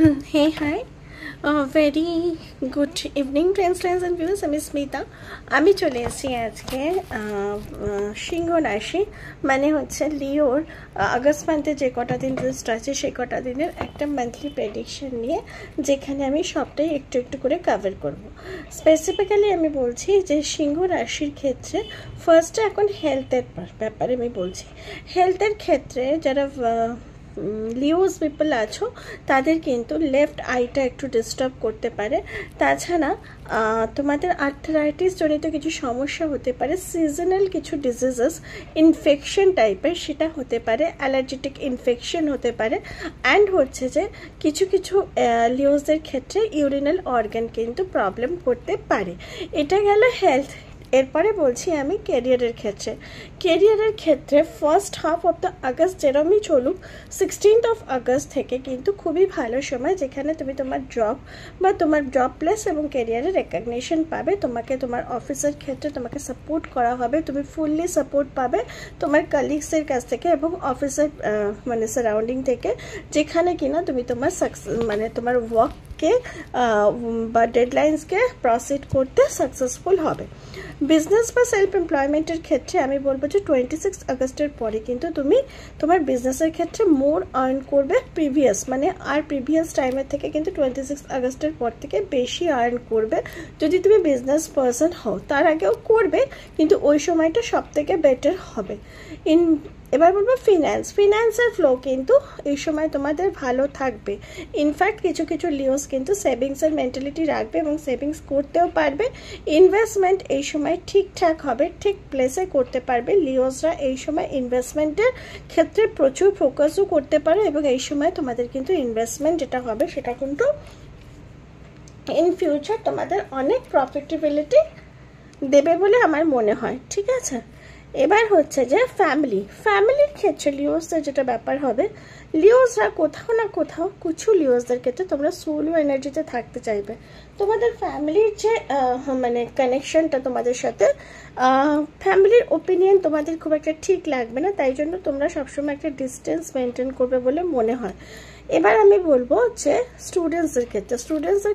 Hey, hi. Very good evening, friends and viewers. আমি স্মিতা। আমি চলে এসেছি আজকে সিংহ রাশি মানে হচ্ছে লিওর আগস্ট মান্থে যে কটা দিন রেস্ট আছে সেই কটা দিনের একটা মান্থলি প্রেডিকশন নিয়ে, যেখানে আমি সবটাই একটু একটু করে কভার করব। স্পেসিফিক্যালি আমি বলছি যে সিংহ রাশির ক্ষেত্রে ফার্স্টে এখন হেলথের ব্যাপারে আমি বলছি। হেলথের ক্ষেত্রে যারা লিওস পিপল আছো তাদের কিন্তু লেফট আইটা একটু ডিস্টার্ব করতে পারে। তাছাড়া তোমাদের আর্থারাইটিস জনিত কিছু সমস্যা হতে পারে, সিজনাল কিছু ডিজিজেস ইনফেকশন টাইপের সেটা হতে পারে, অ্যালার্জেটিক ইনফেকশন হতে পারে। অ্যান্ড হচ্ছে যে কিছু কিছু লিওসদের ক্ষেত্রে ইউরিনাল অর্গান কিন্তু প্রবলেম করতে পারে। এটা গেল হেলথ। এরপরে বলছি আমি কেরিয়ারের ক্ষেত্রে first half of the August যেরমই চলুক, 16th of আগস্ট থেকে কিন্তু খুবই ভালো সময়, যেখানে তুমি তোমার জব বা তোমার জব প্লেস এবং কেরিয়ারের রেকগনিশন পাবে। তোমাকে তোমার অফিসের ক্ষেত্রে তোমাকে সাপোর্ট করা হবে, তুমি ফুললি সাপোর্ট পাবে তোমার কলিগসের কাছ থেকে এবং অফিসের মানে সারাউন্ডিং থেকে, যেখানে কিনা তুমি তোমার মানে তোমার ওয়ার্ককে বা ডেডলাইন্সকে প্রসিড করতে সাকসেসফুল হবে। বিজনেস বা সেলফ এমপ্লয়মেন্টের ক্ষেত্রে আমি বলবো যে 26 আগস্টের পরে কিন্তু তুমি তোমার বিজনেসের ক্ষেত্রে মোর আর্ন করবে প্রিভিয়াস টাইমের থেকে, কিন্তু 26 আগস্টের পর থেকে বেশি আর্ন করবে যদি তুমি বিজনেস পার্সন হও। তার আগেও করবে, কিন্তু ওই সময়টা সব থেকে বেটার হবে। এবার বলবো ফিনান্সের ফ্লো কিন্তু এই সময় তোমাদের ভালো থাকবে। ইনফ্যাক্ট কিছু কিছু লিওস কিন্তু সেভিংসের মেন্টালিটি রাখবে এবং সেভিংস করতেও পারবে। ইনভেস্টমেন্ট এই সময় ঠিকঠাক হবে, ঠিক প্লেসে করতে পারবে। লিওসরা এই সময় ইনভেস্টমেন্টের ক্ষেত্রে প্রচুর ফোকাসও করতে পারে এবং এই সময় তোমাদের কিন্তু ইনভেস্টমেন্ট যেটা হবে সেটা কিন্তু ইন ফিউচার তোমাদের অনেক প্রফিটেবিলিটি দেবে বলে আমার মনে হয়। ঠিক আছে, এবার হচ্ছে যে ফ্যামিলির ক্ষেত্রে লিওসদের যেটা ব্যাপার হবে, লিওসরা কোথাও না কোথাও কিছু লিওসদের ক্ষেত্রে তোমরা সোলো এনার্জিতে থাকতে চাইবে। তোমাদের ফ্যামিলির যে মানে কানেকশনটা তোমাদের সাথে, ফ্যামিলির ওপিনিয়ন তোমাদের খুব একটা ঠিক লাগবে না, তাই জন্য তোমরা সবসময় একটা ডিস্টেন্স মেনটেন করবে বলে মনে হয়। এবার আমি বলবো যে স্টুডেন্টসদের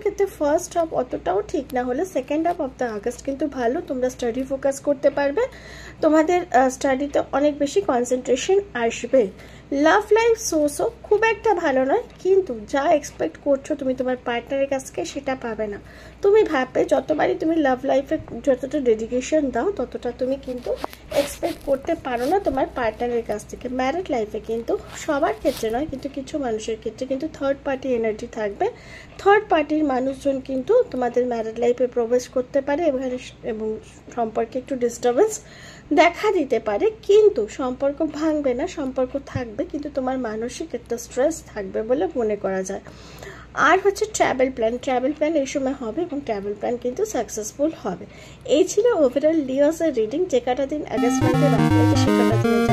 ক্ষেত্রে ফার্স্ট হাফ অতটাও ঠিক না হলে second half of the August কিন্তু ভালো। তোমরা স্টাডি ফোকাস করতে পারবে, তোমাদের স্টাডিতে অনেক বেশি কনসেন্ট্রেশন আসবে। লাভ লাইফ সোর্সও খুব একটা ভালো নয়, কিন্তু যা এক্সপেক্ট করছো তুমি তোমার পার্টনারের কাছ থেকে সেটা পাবে না। তুমি ভাববে যতবারই তুমি লাভ লাইফে যতটা ডেডিকেশন দাও ততটা তুমি কিন্তু এক্সপেক্ট করতে পারো না তোমার পার্টনারের কাছ থেকে। ম্যারিড লাইফে কিন্তু সবার ক্ষেত্রে নয়, কিন্তু কিছু মানুষের ক্ষেত্রে কিন্তু থার্ড পার্টি এনার্জি থাকবে। থার্ড পার্টির মানুষজন কিন্তু তোমাদের ম্যারিড লাইফে প্রবেশ করতে পারে এবং সম্পর্কে একটু ডিস্টারবেন্স দেখা দিতে পারে, কিন্তু সম্পর্ক ভাঙবে না, সম্পর্ক থাকবে, কিন্তু তোমার মানসিক একটা স্ট্রেস থাকবে বলে মনে করা যায়। আর হচ্ছে ট্রাভেল প্ল্যান এই সময় হবে এবং ট্রাভেল প্ল্যান কিন্তু সাকসেসফুল হবে। এই ছিল ওভারঅল লিওসের রিডিং। যে কটা দিন আগস্ট মান্থে বাকি আছে সে কটা দিনের